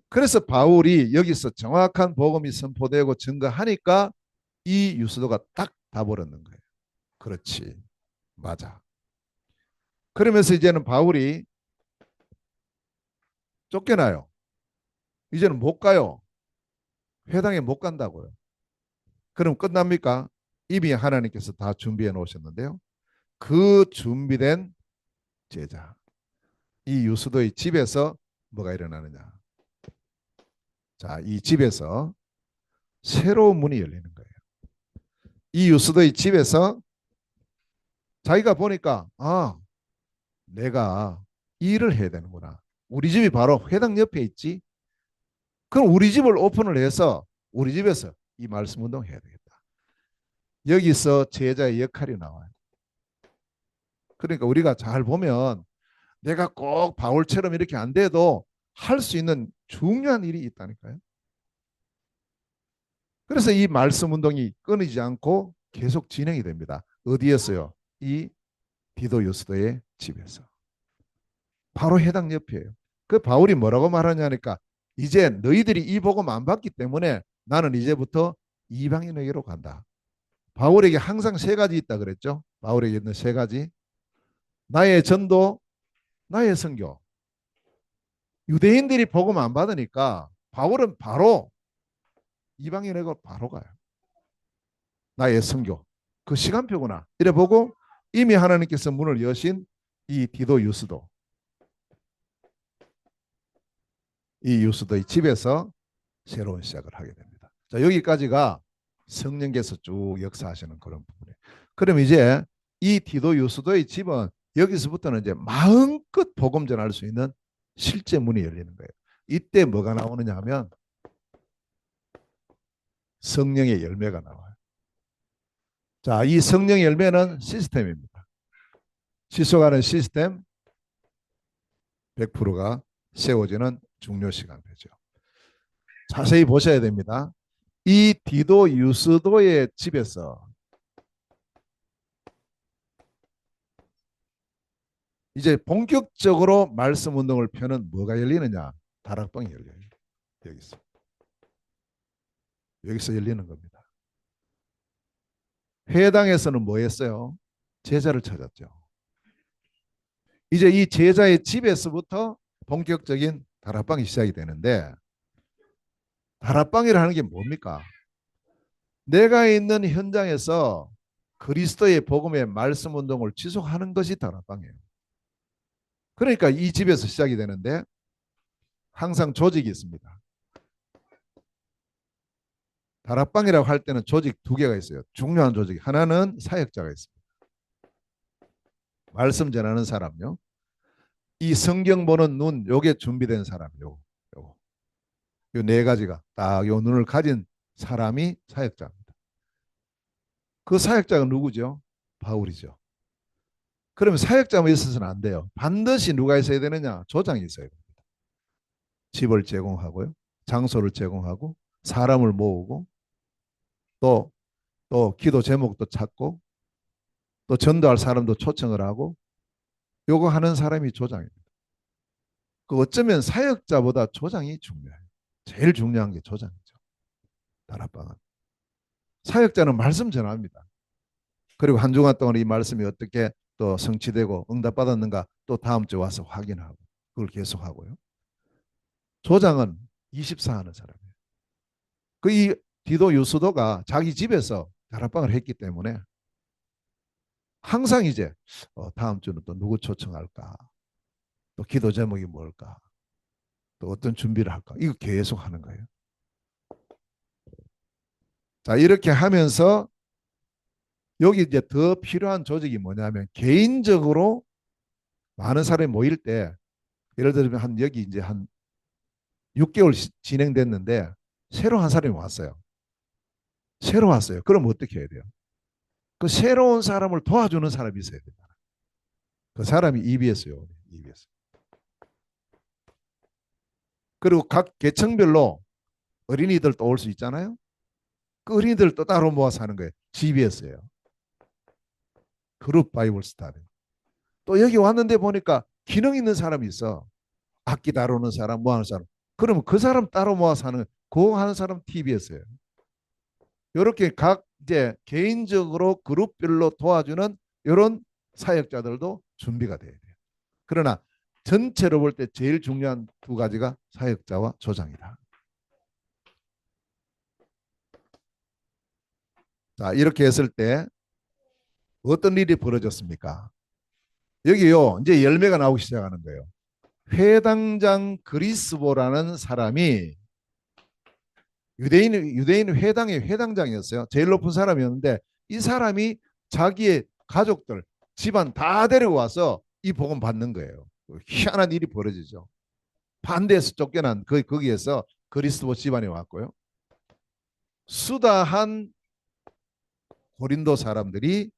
그래서 바울이 여기서 정확한 복음이 선포되고 증거하니까 이 유스도가 딱 답을 얻는 거예요. 그렇지, 맞아. 그러면서 이제는 바울이 쫓겨나요. 이제는 못 가요. 회당에 못 간다고요. 그럼 끝납니까? 이미 하나님께서 다 준비해 놓으셨는데요. 그 준비된 제자, 이 유스도의 집에서 뭐가 일어나느냐? 자, 이 집에서 새로운 문이 열리는 거예요. 이 유스도의 집에서 자기가 보니까 내가 일을 해야 되는구나. 우리 집이 바로 회당 옆에 있지. 그럼 우리 집을 오픈을 해서 우리 집에서 이 말씀 운동 해야 되겠다. 여기서 제자의 역할이 나와요. 그러니까 우리가 잘 보면 내가 꼭 바울처럼 이렇게 안 돼도 할 수 있는 중요한 일이 있다니까요. 그래서 이 말씀 운동이 끊이지 않고 계속 진행이 됩니다. 어디에서요? 이 디도 유스도의 집에서. 바로 해당 옆이에요. 그 바울이 뭐라고 말하냐니까 이제 너희들이 이 복음 안 받기 때문에 나는 이제부터 이방인에게로 간다. 바울에게 항상 세 가지 있다 그랬죠. 바울에게 있는 세 가지. 나의 전도, 나의 선교. 유대인들이 복음 안 받으니까 바울은 바로 이방인에게로 바로 가요. 나의 선교. 그 시간표구나. 이래 보고 이미 하나님께서 문을 여신 이 디도 유스도. 이 유스도의 집에서 새로운 시작을 하게 됩니다. 자, 여기까지가 성령께서 쭉 역사하시는 그런 부분이에요. 그럼 이제 이 디도 유스도의 집은 여기서부터는 이제 마음껏 복음 전할 수 있는 실제 문이 열리는 거예요. 이때 뭐가 나오느냐 하면 성령의 열매가 나와요. 자, 이 성령의 열매는 시스템입니다. 지속하는 시스템 100%가 세워지는 중요 시간표죠. 자세히 보셔야 됩니다. 이 디도 유스도의 집에서 이제 본격적으로 말씀 운동을 펴는 뭐가 열리느냐? 다락방이 열려요. 여기서. 여기서 열리는 겁니다. 회당에서는 뭐 했어요? 제자를 찾았죠. 이제 이 제자의 집에서부터 본격적인 다락방이 시작이 되는데 다락방이라는 게 뭡니까? 내가 있는 현장에서 그리스도의 복음의 말씀 운동을 지속하는 것이 다락방이에요. 그러니까 이 집에서 시작이 되는데 항상 조직이 있습니다. 다락방이라고 할 때는 조직 두 개가 있어요. 중요한 조직. 하나는 사역자가 있습니다. 말씀 전하는 사람요. 이 성경 보는 눈, 요게 준비된 사람요. 요거. 요 네 가지가 딱 요 눈을 가진 사람이 사역자입니다. 그 사역자가 누구죠? 바울이죠. 그러면 사역자만 있어서는 안 돼요. 반드시 누가 있어야 되느냐? 조장이 있어야 됩니다. 집을 제공하고요. 장소를 제공하고 사람을 모으고 또, 또 기도 제목도 찾고 또 전도할 사람도 초청을 하고 요거 하는 사람이 조장입니다. 그 어쩌면 사역자보다 조장이 중요해요. 제일 중요한 게 조장이죠. 다락방은. 사역자는 말씀 전합니다. 그리고 한 주간 동안 이 말씀이 어떻게 또 성취되고 응답받았는가 또 다음 주 와서 확인하고 그걸 계속하고요. 조장은 24 하는 사람이에요. 그 이 디도 유스도가 자기 집에서 다락방을 했기 때문에 항상 이제 다음 주는 또 누구 초청할까? 또 기도 제목이 뭘까? 또 어떤 준비를 할까? 이거 계속 하는 거예요. 자, 이렇게 하면서 여기 이제 더 필요한 조직이 뭐냐면 개인적으로 많은 사람이 모일 때 예를 들면 한 여기 이제 한 6개월 진행됐는데 새로 한 사람이 왔어요. 새로 왔어요. 그럼 어떻게 해야 돼요? 그 새로운 사람을 도와주는 사람이 있어야 된다. 그 사람이 EBS요. EBS. 그리고 각 계층별로 어린이들 또 올 수 있잖아요. 그 어린이들 또 따로 모아서 하는 거예요. GBS예요. 그룹 바이블 스타디. 또 여기 왔는데 보니까 기능 있는 사람이 있어. 악기 다루는 사람, 뭐 하는 사람. 그러면 그 사람 따로 모아서 하는, 그거 하는 사람 TBS예요. 이렇게 각 이제 개인적으로 그룹별로 도와주는 이런 사역자들도 준비가 돼야 돼요. 그러나 전체로 볼 때 제일 중요한 두 가지가 사역자와 조장이다. 자, 이렇게 했을 때 어떤 일이 벌어졌습니까? 여기요, 이제 열매가 나오기 시작하는 거예요. 회당장 그리스보라는 사람이 유대인 회당의 회당장이었어요. 제일 높은 사람이었는데 이 사람이 자기의 가족들, 집안 다 데리고 와서 이 복음 받는 거예요. 희한한 일이 벌어지죠. 반대에서 쫓겨난 거기에서 그리스도 집안이 왔고요. 수다한 고린도 사람들이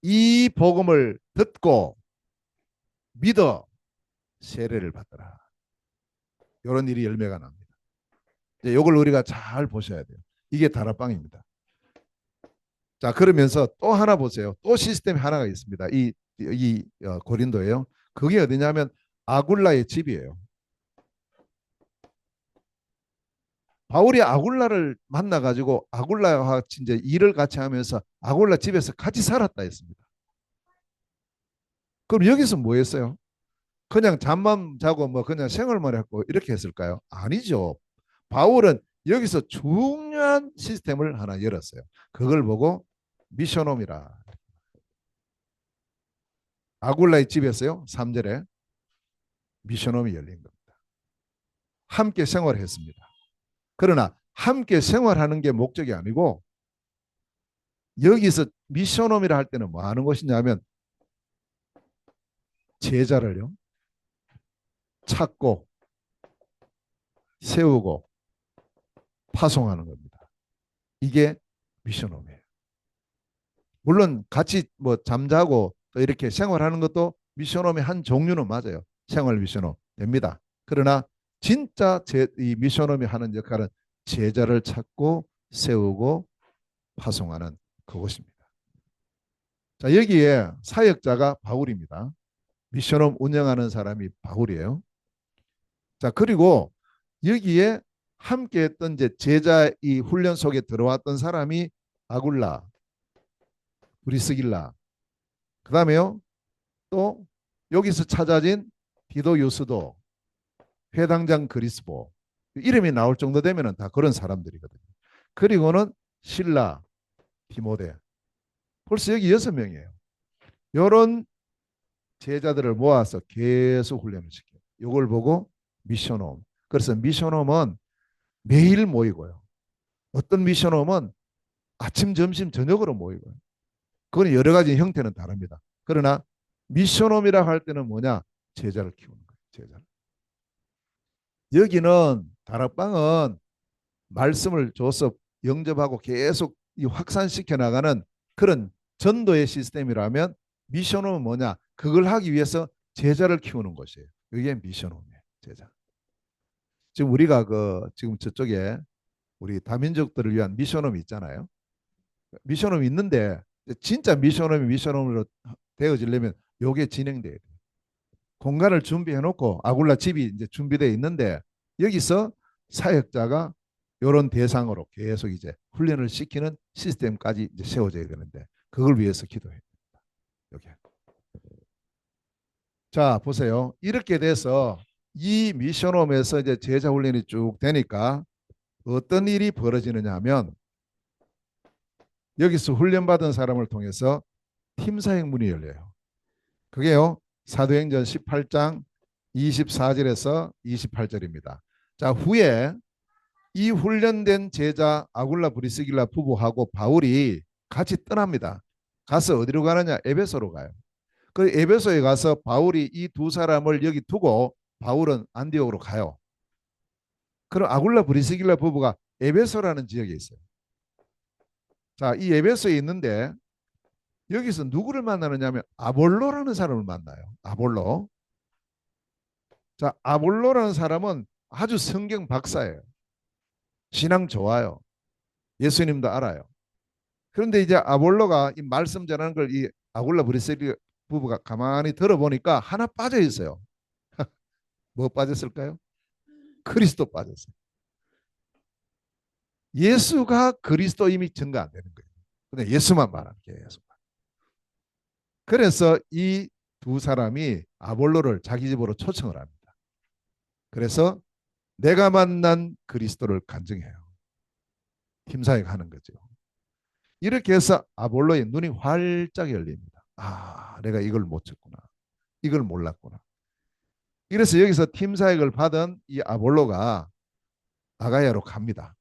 이 복음을 듣고 믿어 세례를 받더라. 이런 일이 열매가 납니다. 이걸 우리가 잘 보셔야 돼요. 이게 다락방입니다. 자, 그러면서 또 하나 보세요. 또 시스템이 하나가 있습니다. 고린도예요. 그게 어디냐면 아굴라의 집이에요. 바울이 아굴라를 만나가지고 아굴라와 이제 일을 같이 하면서 아굴라 집에서 같이 살았다 했습니다. 그럼 여기서 뭐 했어요? 그냥 잠만 자고 뭐 그냥 생활만 했고 이렇게 했을까요? 아니죠. 바울은 여기서 중요한 시스템을 하나 열었어요. 그걸 보고 미션홈이라. 아굴라의 집에서요. 3절에 미션홈이 열린 겁니다. 함께 생활했습니다. 그러나 함께 생활하는 게 목적이 아니고 여기서 미션홈이라 할 때는 뭐 하는 것이냐면 제자를요. 찾고 세우고 파송하는 겁니다. 이게 미션홈이에요. 물론 같이 뭐 잠자고 또 이렇게 생활하는 것도 미션홈의 한 종류는 맞아요. 생활 미션홈 됩니다. 그러나 진짜 이 미션홈이 하는 역할은 제자를 찾고 세우고 파송하는 그것입니다. 자, 여기에 사역자가 바울입니다. 미션홈 운영하는 사람이 바울이에요. 자, 그리고 여기에 함께 했던 이제 제자 이 훈련 속에 들어왔던 사람이 아굴라, 브리스길라, 그 다음에요. 또 여기서 찾아진 디도 유스도, 회당장 그리스보, 이름이 나올 정도 되면 다 그런 사람들이거든요. 그리고는 신라, 디모데. 벌써 여기 6명이에요. 이런 제자들을 모아서 계속 훈련을 시켜요. 이걸 보고 미션홈. 그래서 미션홈은 매일 모이고요. 어떤 미션홈은 아침, 점심, 저녁으로 모이고요. 그건 여러 가지 형태는 다릅니다. 그러나 미션홈이라고 할 때는 뭐냐? 제자를 키우는 거예요. 제자를. 여기는 다락방은 말씀을 줘서 영접하고 계속 확산시켜 나가는 그런 전도의 시스템이라면 미션홈은 뭐냐? 그걸 하기 위해서 제자를 키우는 것이에요. 이게 미션홈이에요. 제자. 지금 우리가 지금 저쪽에 우리 다민족들을 위한 미션홈이 있잖아요. 미션홈이 있는데 진짜 미션홈이 미션홈으로 되어지려면 요게 진행돼야 돼요. 공간을 준비해 놓고 아굴라 집이 이제 준비되어 있는데 여기서 사역자가 이런 대상으로 계속 이제 훈련을 시키는 시스템까지 이제 세워져야 되는데 그걸 위해서 기도해야 됩니다. 여기. 자, 보세요. 이렇게 돼서 이 미션홈에서 이제 제자 훈련이 쭉 되니까 어떤 일이 벌어지느냐 하면 여기서 훈련받은 사람을 통해서 팀사역 문이 열려요. 그게요. 사도행전 18장 24절에서 28절입니다. 자, 후에 이 훈련된 제자 아굴라 브리스길라 부부하고 바울이 같이 떠납니다. 가서 어디로 가느냐? 에베소로 가요. 그 에베소에 가서 바울이 이 두 사람을 여기 두고 바울은 안디옥으로 가요. 그럼 아굴라 브리스길라 부부가 에베소라는 지역에 있어요. 자, 이 에베소에 있는데 여기서 누구를 만나느냐 하면 아볼로라는 사람을 만나요. 아볼로. 자, 아볼로라는 사람은 아주 성경 박사예요. 신앙 좋아요. 예수님도 알아요. 그런데 이제 아볼로가 이 말씀 전하는 걸 이 아굴라 브리스길라 부부가 가만히 들어보니까 하나 빠져 있어요. 뭐 빠졌을까요? 그리스도 빠졌어요. 예수가 그리스도 이미 증거 안 되는 거예요. 근데 예수만 말하는 게 예수만. 그래서 이 두 사람이 아볼로를 자기 집으로 초청을 합니다. 그래서 내가 만난 그리스도를 간증해요. 팀사역 하는 거죠. 이렇게 해서 아볼로의 눈이 활짝 열립니다. 아, 내가 이걸 못 쳤구나. 이걸 몰랐구나. 이래서 여기서 팀사역을 받은 이 아볼로가 아가야로 갑니다.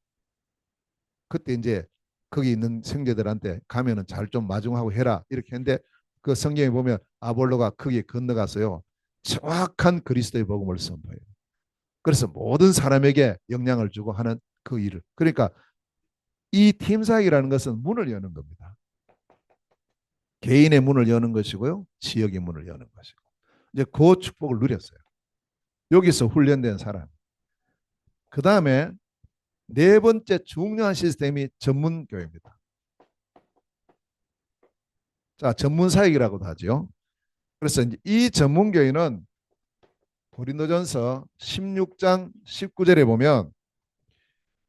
그때 이제 거기 있는 형제들한테 가면은 잘 좀 마중하고 해라 이렇게 했는데 그 성경에 보면 아볼로가 거기에 건너가서요. 정확한 그리스도의 복음을 선포해요. 그래서 모든 사람에게 영향을 주고 하는 그 일을. 그러니까 이 팀사역이라는 것은 문을 여는 겁니다. 개인의 문을 여는 것이고요. 지역의 문을 여는 것이고. 이제 그 축복을 누렸어요. 여기서 훈련된 사람. 그 다음에 네 번째 중요한 시스템이 전문교회입니다. 자, 전문사역이라고도 하죠. 그래서 이제 이 전문교회는 고린도전서 16장 19절에 보면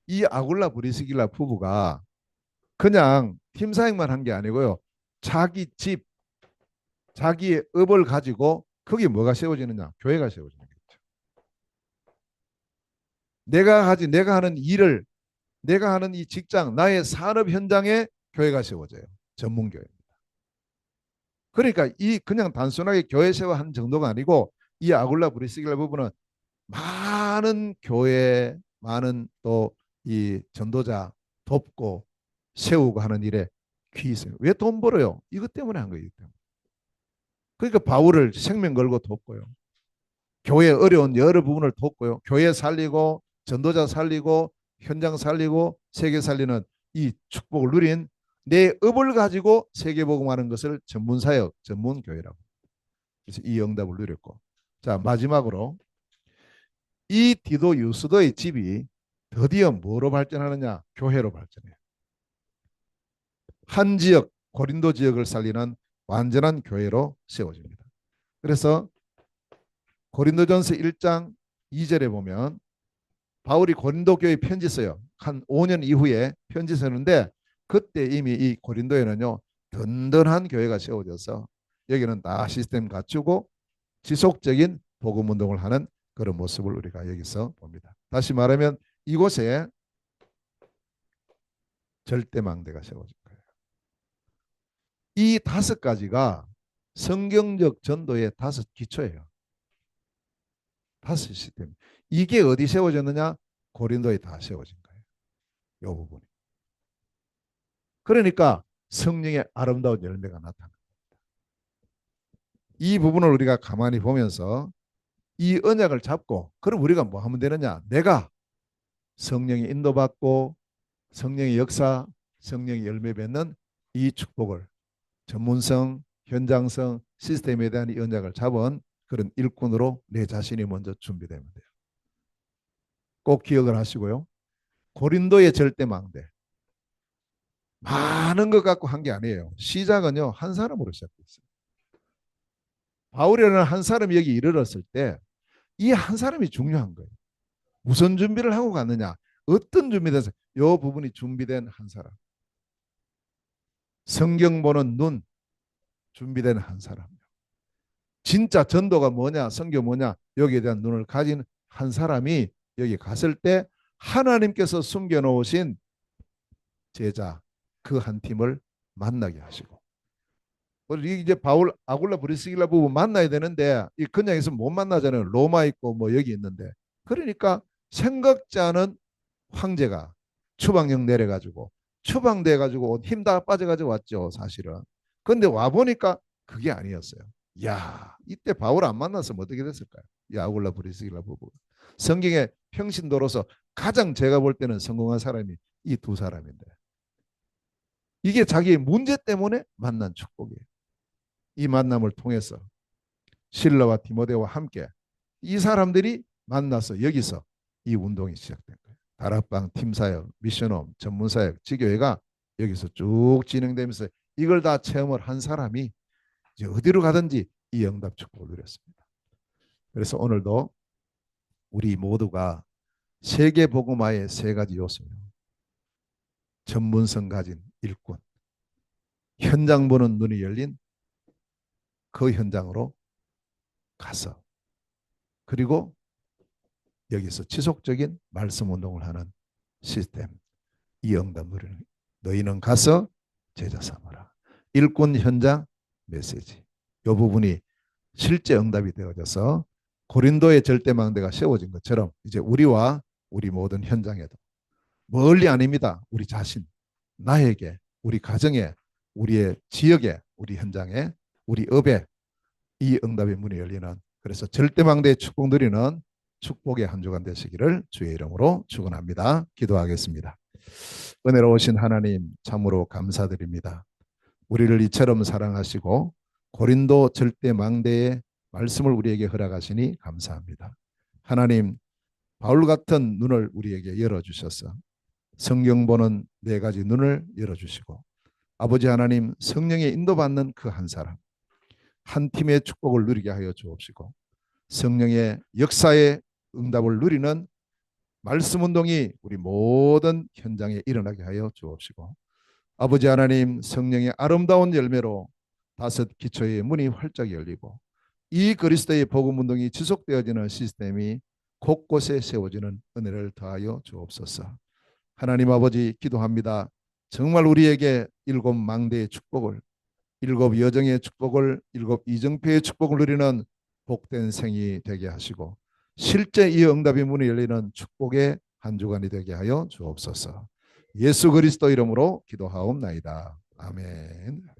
이 아굴라 브리스길라 부부가 그냥 팀사역만 한 게 아니고요. 자기 집, 자기의 업을 가지고 거기에 뭐가 세워지느냐? 교회가 세워지는 거죠. 내가 하는 일을, 내가 하는 이 직장, 나의 산업 현장에 교회가 세워져요. 전문교회. 그러니까 이 그냥 단순하게 교회 세워한 정도가 아니고 이 아굴라 브리스길라 부부는 많은 교회, 많은 또 이 전도자 돕고 세우고 하는 일에 귀 있어요. 왜 돈 벌어요? 이것 때문에 한 거예요. 그러니까 바울을 생명 걸고 돕고요. 교회 어려운 여러 부분을 돕고요. 교회 살리고 전도자 살리고 현장 살리고 세계 살리는 이 축복을 누린 내 업을 가지고 세계 복음하는 것을 전문사역, 전문교회라고. 그래서 이 응답을 누렸고. 자, 마지막으로 이 디도 유스도의 집이 드디어 뭐로 발전하느냐? 교회로 발전해요. 한 지역, 고린도 지역을 살리는 완전한 교회로 세워집니다. 그래서 고린도전서 1장 2절에 보면 바울이 고린도 교회에 편지 써요. 한 5년 이후에 편지 쓰는데 그때 이미 이 고린도에는요. 든든한 교회가 세워져서 여기는 다 시스템 갖추고 지속적인 복음 운동을 하는 그런 모습을 우리가 여기서 봅니다. 다시 말하면 이곳에 절대망대가 세워진 거예요. 이 다섯 가지가 성경적 전도의 다섯 기초예요. 다섯 시스템. 이게 어디 세워졌느냐? 고린도에 다 세워진 거예요. 이 부분이. 그러니까 성령의 아름다운 열매가 나타납니다. 이 부분을 우리가 가만히 보면서 이 언약을 잡고 그럼 우리가 뭐 하면 되느냐? 내가 성령의 인도받고 성령의 역사, 성령의 열매 맺는 이 축복을 전문성, 현장성, 시스템에 대한 이 언약을 잡은 그런 일꾼으로 내 자신이 먼저 준비되면 돼요. 꼭 기억을 하시고요. 고린도의 절대망대. 많은 것 갖고 한 게 아니에요. 시작은요. 한 사람으로 시작됐어요. 바울이라는 한 사람이 여기 이르렀을 때 이 한 사람이 중요한 거예요. 무슨 준비를 하고 갔느냐. 어떤 준비돼서 이 부분이 준비된 한 사람. 성경 보는 눈 준비된 한 사람. 진짜 전도가 뭐냐 성경 뭐냐 여기에 대한 눈을 가진 한 사람이 여기 갔을 때 하나님께서 숨겨놓으신 제자 그 한 팀을 만나게 하시고 우리 이제 바울 아굴라 브리스길라 부부 만나야 되는데 이 그냥 있으면 못 만나잖아요. 로마 있고 뭐 여기 있는데 그러니까 생각지 않은 황제가 추방령 내려가지고 추방돼 가지고 힘 다 빠져가지고 왔죠 사실은. 근데 와 보니까 그게 아니었어요. 야 이때 바울 안 만났으면 어떻게 됐을까요? 이 아굴라 브리스길라 부부 성경의 평신도로서 가장 제가 볼 때는 성공한 사람이 이 두 사람인데 이게 자기의 문제 때문에 만난 축복이에요. 이 만남을 통해서 실라와 디모데와 함께 이 사람들이 만나서 여기서 이 운동이 시작된 거예요. 다락방, 팀사역, 미션홈, 전문사역, 지교회가 여기서 쭉 진행되면서 이걸 다 체험을 한 사람이 이제 어디로 가든지 이 응답 축복을 누렸습니다. 그래서 오늘도 우리 모두가 세계 복음화의 세 가지 요소요. 전문성 가진 일꾼, 현장 보는 눈이 열린 그 현장으로 가서, 그리고 여기서 지속적인 말씀 운동을 하는 시스템, 이 응답 누리는, 너희는 가서 제자 삼으라. 일꾼, 현장, 메시지, 이 부분이 실제 응답이 되어져서 고린도의 절대망대가 세워진 것처럼 이제 우리와 우리 모든 현장에도, 멀리 아닙니다. 우리 자신, 나에게, 우리 가정에, 우리의 지역에, 우리 현장에, 우리 업에 이 응답의 문이 열리는, 그래서 절대망대의 축복 누리는 축복의 한 주간 되시기를 주의 이름으로 축원합니다. 기도하겠습니다. 은혜로우신 하나님, 참으로 감사드립니다. 우리를 이처럼 사랑하시고 고린도 절대망대의 말씀을 우리에게 허락하시니 감사합니다. 하나님, 바울 같은 눈을 우리에게 열어주셔서 성경 보는 네 가지 눈을 열어주시고, 아버지 하나님, 성령의 인도받는 그 한 사람, 한 팀의 축복을 누리게 하여 주옵시고, 성령의 역사의 응답을 누리는 말씀 운동이 우리 모든 현장에 일어나게 하여 주옵시고, 아버지 하나님, 성령의 아름다운 열매로 다섯 기초의 문이 활짝 열리고 이 그리스도의 복음 운동이 지속되어지는 시스템이 곳곳에 세워지는 은혜를 더하여 주옵소서. 하나님 아버지, 기도합니다. 정말 우리에게 일곱 망대의 축복을, 일곱 여정의 축복을, 일곱 이정표의 축복을 누리는 복된 생이 되게 하시고, 실제 이 응답의 문이 열리는 축복의 한 주간이 되게 하여 주옵소서. 예수 그리스도 이름으로 기도하옵나이다. 아멘.